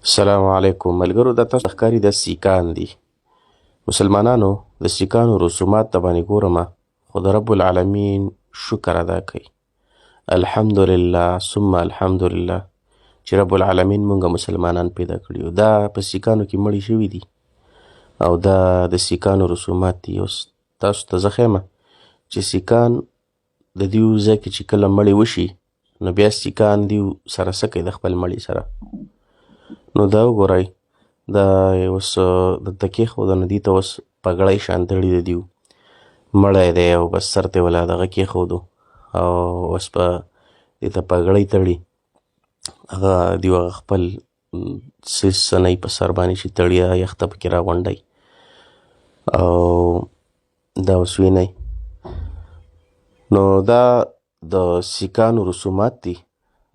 السلام علیکم ملګرو، دا تاسو ښکاري د سیکان دي. مسلمانانو د سیکانو رسومات ته باندې ګورمه، خو د رب العالمین شکر ادا کوي. الحمدلله ثم الحمدلله چې رب العالمین مونږ مسلمانان پیدا کړي. دا په سیکانو کې مړي شوي دي او دا د سیکانو رسومات دي. اوس تاسو ته زه ښیم چې سیکان د دیو ځای کې چې کله مړي وشي، نو بیا سیکان دیو سره څه کوي د خپل مړي سره. نو دا وګورئ، دا اوس دلته کېښوده، نو دې ته اوس پګړۍ شان تړي د دیو. مړی دی او بس سر ته یې ولا دغه کېښودو او اوس په دې ته پګړۍ تړي. هغه دیو هغه خپل سنۍ په سر باندې چې تړي، یخته پکې راغونډوي او دا اوس وینئ. نو دا د سیکانو رسومات دي.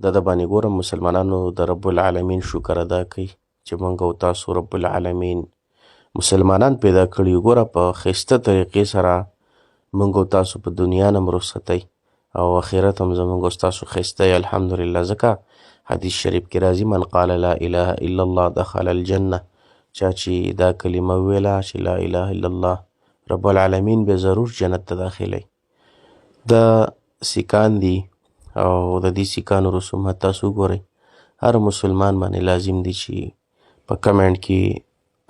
دا د باندې ګورم مسلمانانو د رب العالمین شکر ادا کوي چې موږ او تاسو رب العالمین مسلمانان پیدا کړي. ګوره په ښایسته طریقې سره موږ او تاسو په دنیا نه رخصتئ او آخرت هم زموږ او ستاسو ښایسته یې الحمدلله. ځکه حدیث شریف کې راځي من قال لا اله الا الله دخل الجنه. چا چې دا کلمه وویله چې لا اله الا الله، رب العالمین به ضرور جنت ته داخلوي. دا سیکان دي او د دې سیکانو رسومات تاسو وګورئ. هر مسلمان باندې لازم دي چې په کمنټ کې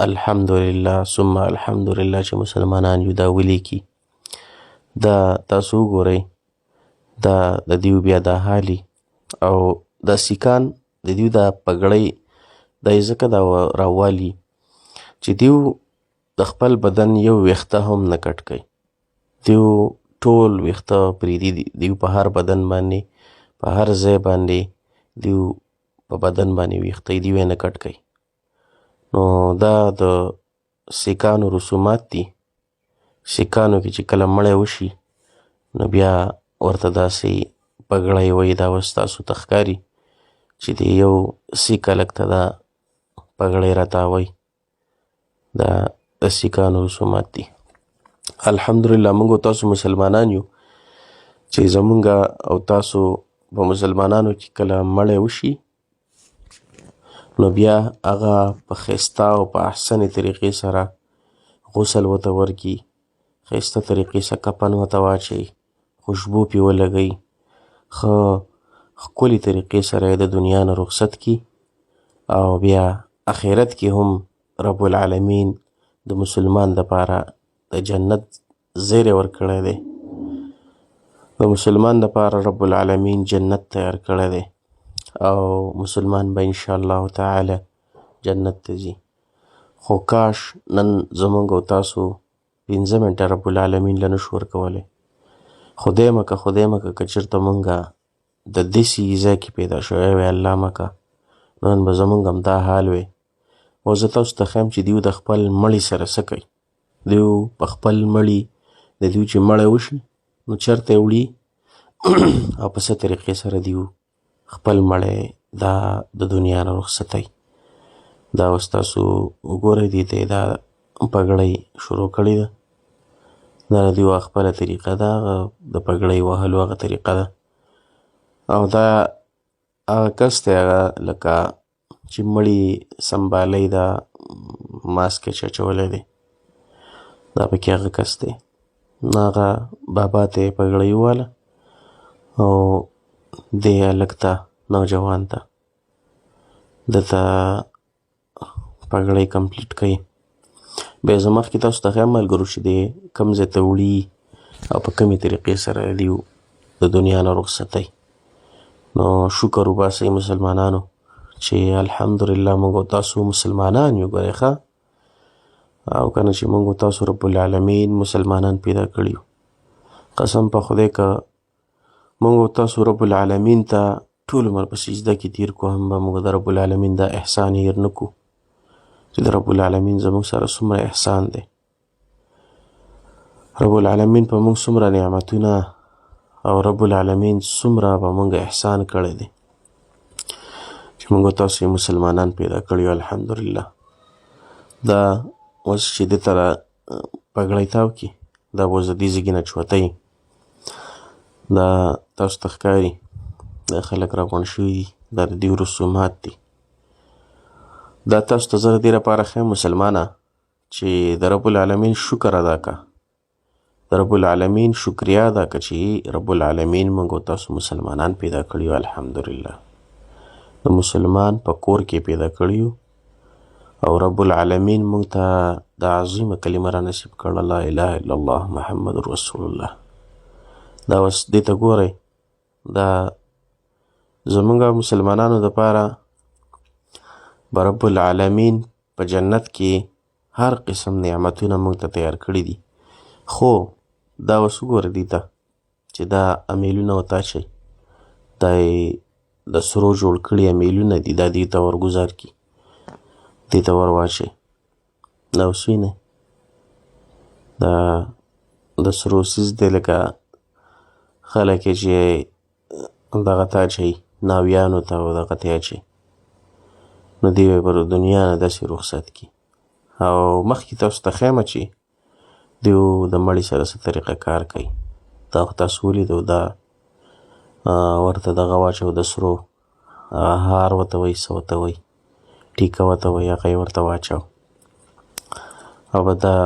الحمدلله ثم الحمدلله چې مسلمانان یو دا ولیکي. دا تاسو وګورئ، دا د دیو بیا دا حالي او دا سیکان د دیو دا پګړۍ دا یې ځکه دا راوالي چې دیو د خپل بدن یو ویښته هم نه کټ کوي. دیو ټول ویښته پرېږدي. دیو په هر بدن باندې، په هر ځای باندې دیو په بدن باندې ویښته دیو یې نه کټ کوي. نو دا د سیکانو رسومات دي. سیکانو کې چې کله مړی وشي، نو بیا ورته داسې پګړۍ وایي. دا اوس تاسو ته ښکاري چې د یو سیک هلک ته دا پګړۍ راتاوی. دا د سیکانو رسومات دي. الحمدلله موږ او تاسو مسلمانان یو چې زمونږ او تاسو په مسلمانانو کې کله مړی وشي، نو بیا هغه په ښایسته او په احسنې طریقې سره غسل ورته ورکړي، ښایسته طریقې سره کفن ورته واچوي، خوشبو پرې ولګوي، ښه ښکلې طریقې سره یې د دنیا نه رخصت کړي او بیا آخرت کې هم رب العالمین د مسلمان دپاره د جنت زیری ورکړی دی. د مسلمان دپاره رب العالمین جنت تیار کړی دی او مسلمان به انشاءالله تعالی جنت ته ځي. خو کاش نن زموږ او تاسو 15 منټه رب العالمین له نشو ورکولی. خدای مکه که چېرته مونږ د داسې ځای کې پیدا شوی وی، الله مکه، نن به زموږ هم دا حال وی. او زه تاسو ته ښیم چې دیو د خپل مړي سره څه کوي. دیو په خپل مړي د دیو چې مړی وشي، نو چېرته یې وړي او په څه طریقې سره دیو خپل مړی دا د دنیا نه رخصتوي. دا اوس تاسو وګورئ، دې ته یې دا پګړۍ شروع کړې ده. دا د دیو خپله طریقه ده، د پګړۍ وهلو هغه طریقه ده. او دا هغه کس دی، هغه لکه چې مړي سنبالی، دا ماسک یې چاچولی دی، دا پکې هغه کس دی. هغه بابا ته یې پګړۍ وواله او دې هلک ته، نوجوان ته ده ته پګړۍ کمپلیټ کوي. بیا زه مخکې تاسو ته ښیم ملګرو چې دی کوم ځای ته وړي او په کومې طریقې سره دیو د دنیا نه رخصتوي. نو شکر وباسئ مسلمانانو چې الحمدلله موږ او تاسو مسلمانان یو. ګورئ ښه، او کنه چې موږ او تاسو رب العالمین مسلمانان پیدا کړي یو. قسم په خدای که موږ او تاسو رب العالمین ته ټول عمر په سجده کې تیر کو، هم به موږ د رب العالمین دا احسان هیر نه کړو چې د رب العالمین زموږ سره څومره احسان دی. رب العالمین په موږ څومره نعمتونه او رب العالمین څومره په موږ احسان کړی دی چې موږ او تاسو مسلمانان پیدا کړي یو. الحمدلله. دا اوس چې دې ته پګړۍ تاو کړي، دا اوس د دې ځګي نه چوتئ. دا تاسو ته ښکاري دا خلک راغونډ شوي دي، دا د دوی رسومات دي. دا تاسو ته زه د دې لپاره ښیم مسلمانه چې د رب العالمین شکر ادا که، د رب العالمین شکریا ادا که چې رب العالمین موږ او تاسو مسلمانان پیدا کړي یو. الحمدلله د مسلمان په کور کې پیدا کړي یو او رب العالمین موږ ته د عظیمه کلمه را نصیب کړله، لا اله الا الله محمد رسول الله. دا اوس دې ته ګورئ، دا زموږ مسلمانانو دپاره به رب العالمین په جنت کې هر قسم نعمتونه موږ ته تیار کړي دي. خو دا اوس وګوره دې ته چې دا امیلونه ورته اچئ، دا یې د سرو جوړ کړي امیلونه دي، دا دې ته ورګزار کړي، دې ته ور واچئ. دا اوس وینئ دا د سرو څیز دی، لکه خلک یې چې دغه ته اچوي ناویانو ته او دغه ته یې اچوي، نو دوی به پر دنیا نه داسې رخصت کړي. او مخکې تاسو ته ښیم چې دوی د مړي سره څه طریقه کار کوي. دا خو تاسو ولیدو، دا ورته دغه واچو د سرو هار ورته وایي، څه ورته وایي، ټیکه ورته وایي، هغه یې ورته واچو او به دا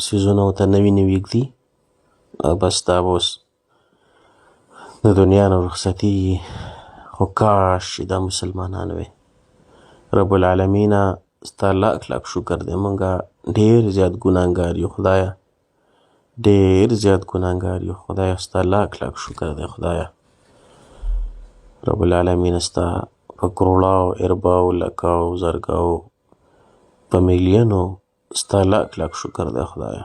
څیزونه ورته نوي نوي ږدي. بس دا به اوس د دنیا نه رخصتېږي. خو کاش چې دا مسلمانان وی. رب العالمینه ستا لاک لاک شکر دی، موږ ډېر زیات ګناهګار یو خدایه، ډېر زیات ګناهګار یو خدایه، ستا لاک لاک شکر دی خدایه. رب العالمینه ستا په کروړاو ارباو لکاو زرګاو په میلیونو ستا لاک لاک شکر دی خدایه.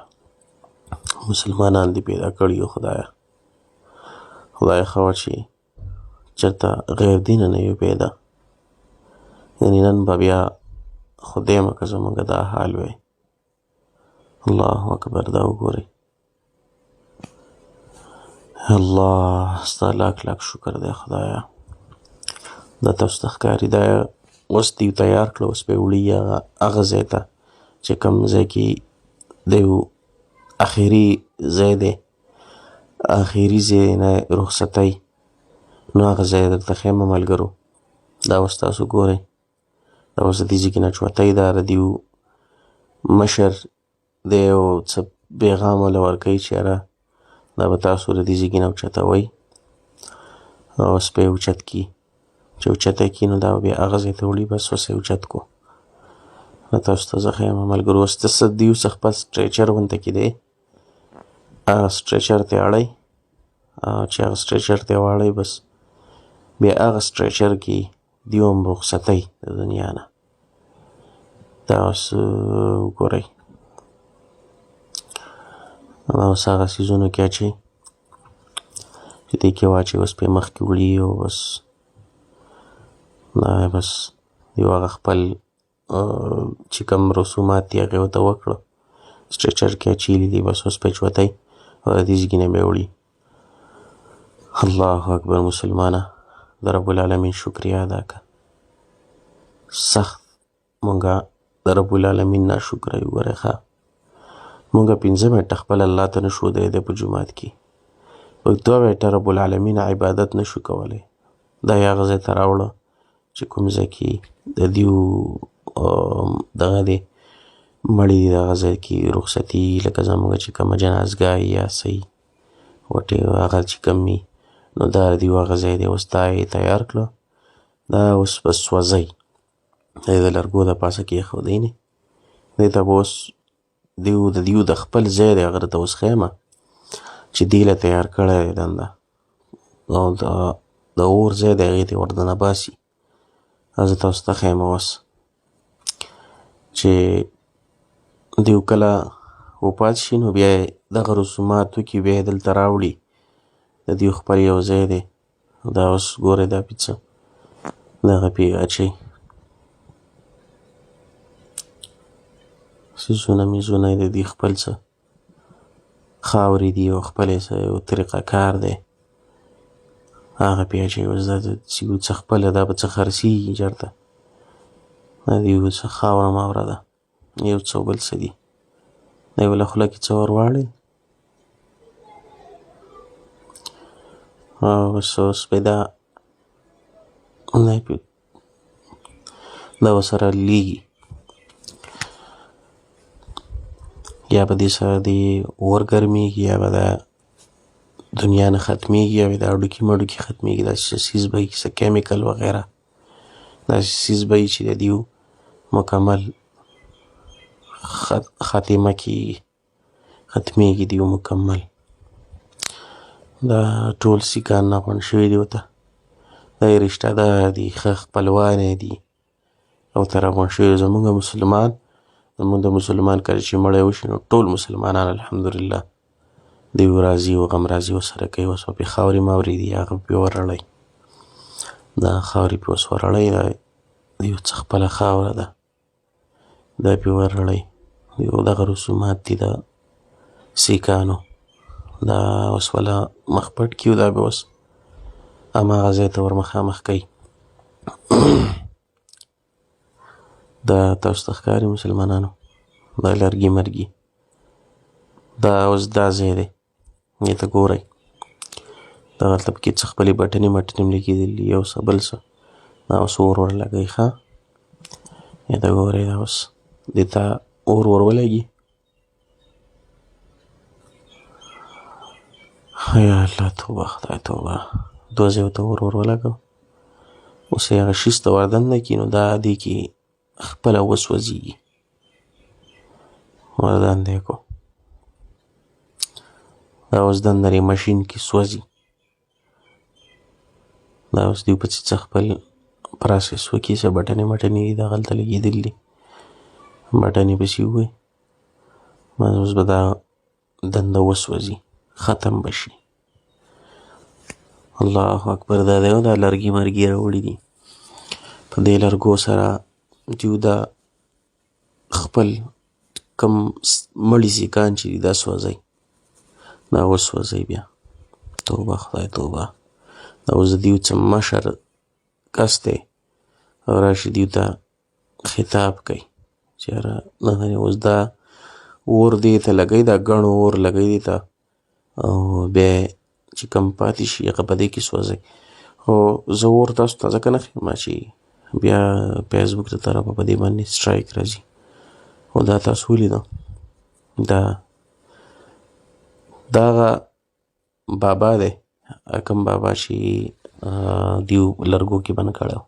مسلمانان دې پیدا کړي یو خدایه. خدای ښه وه چې چېرته غیر دینه نه یو پیدا، یعنې نن به بیا خدای مه که زموږ دا حال وی. الله اکبر، دا وګورئ، الله ستا لاک لاک شکر دی خدایه. دا تاسو ته ښکاري دا اوس دوی تیار کړه، اوس به یې وړي هغه ځای ته چې کوم ځای کې د یو اخري ځای دی، اخري ځای نه رخصتۍ، نو هغه ځای درته ښیمه ملګرو. دا اوس تاسو ګورئ، دا اوس د دې ځای کې نه چوتۍ ده، د دیو مشر دی او څه پیغام وله ورکوي چې یاره دا به تاسو د دې ځای کې نه اوچتوئ او اوس به یې اوچت کي، چې اوچته کي نو دا به بیا هغه ځای ته وړي، بس اوس یې اوچت کو. نو تاسو ته زه ښیمه ملګرو. اوس څه دیو څه خپل سټریچر غونته کې دی، هغه سټریچر ته اړئ، چې هغه سټریچر ته یې واړئ، بس بیا هغه سټریچر کې دیو هم رخصتۍ د دنیا نه. دا اوس وګورئ، دا اوس هغه څیزونو کې اچوي چې دې کې واچوي، اوس پرې مخکې وړي او بس دا بس دیو هغه خپل چې کوم رسومات دي هغې ورته وکړه، سټریچر کې اچیلي دي، بس اوس په چوتۍ او د دې ځای نه به یې وړي. الله اکبر. مسلمانه د رب العالمین شکریا ادا که. سخت مونږه د رب العالمین ناشکره یو. ګورئ ښه، مونږه 5 منټه خپل الله ته نه شو ودرېدی په جومات کې، 2 منټه رب العالمین عبادت نه شو کولی. دا یې هغه ځای ته راوړه چې کوم ځای کې د دیو دغه دی مړي دي، دغه ځای کې رخصتي، لکه زموږ چې کومه جنازګاه یا څه وي هغه چې کوم وي، نو دا د دیو هغه ځای دی. اوس دا یې تیار کړه، دا اوس به سوځئ، دا یې د لرګو د پاسه کېښودئ نه، دې ته به اوس د دیو د خپل ځای دی هغه ته اوس ښیمه چې دې له تیار کړی دی دنده، او د اور ځای دی هغې ته یې ور دننه باسي. زه تاسو ته ښیمه اوس چې دیو کله وفات شي نو بیا یې دغه رسومات وکړي، بیا یې دلته راوړي، د دیو خپل یو ځای دی. دا اوس ګورئ دا پې څه دغه پې اچوي، څیزونه میزونه یې د دې خپل څه خاورې دي او خپل یې څه یو طریقه کار دی، هغه پې اچوي. اوس دا د دیو څه خپله دا به څه خرڅېږي چېرته، دا دیو څه خاوره ماوره ده، یو څه بل څه دي، دا یې له خوله کې څه ور واړئ او بس اوس به دا دا ورسره لیږي، یا به دې سره دې اور ګرمېږي، یا به دا دنیا نه ختمېږي، یا به دا هډوکي مډوکي ختمېږي، داسې څه څیز به وي، څه کیمیکل وغیره، داسې څیز به وي چې د دیو مکمل خاتمه کېږي، ختمېږي دیو مکمل. دا ټول سیکان ناغونډ شوي دي ورته، دا یې رشته دار دي، ښه خپلوان یې دي او ته راغونډ شوي. زمونږ د مسلمان کله چې مړی وشي نو ټول مسلمانان الحمدلله دیو راځي او غم راځي ورسره کوي. اوس به پرې خاورې ماورې دي، هغه پرې ورړئ، دا خاورې پرې اوس ورړئ، دا د یو څه خپله خاوره ده، دا پرې ورړئ. یو دغه رسومات دي د سیکانو، دا اوس والا مخ پټ کړي، دا به اوس هماغه ځای ته ور مخامخ کوي. دا تاسو ته ښکاري مسلمانانو، دا لرګي مرګي، دا اوس دا ځای دی، دې ته ګورئ، دغلته پکې څه خپلې بټنې مټنې هم لګېدلي، یو څه بل څه، دا اوس اور ورلګوي. ښه دې ته ګورئ، دا اوس دې ته اور ولګي. یا الله توبه، خدای توبه، دوه ځایو ته اور ولګو. اوس یې هغه شیز ته وردننه کړي، نو دا دې کې خپله وسوځېږي. وردنده یې کړو، دا اوس دننه یې ماشین کې سوځي. دا اوس دوی پسې څه خپل پروسس وکړي، څه بټنې مټنې دي دغلته لګېدلي دي، بټنې پسې ووهي، بس اوس به دا دنده وسوځي، ختم به شي. الله اکبر. دا دی دا لرګي مرګي راوړي دي، په دې لرګو سره دوی دا خپل کم مړي سیکان چې دي دا سوځوي، دا وسوځوي بیا. توبه خدای توبه. دا اوس د دوی څه مشر کس دی او راشي دوی ته خطاب کوي چې یاره دغه اوس دا اور دې ته لګوي، دا ګڼو اور لګوي دې ته، او بیا چې کم پاتې شي هغه په دې کې سوځوي. خو زه اور تاسو ته ځکه نه ښیم چې بیا فیسبوک ته طرفه په دې باندې سټرایک راځي. خو دا تاسو ولیدو، دا دغه بابا دی، کوم بابا چې دیو لرګو کې بند کړی و،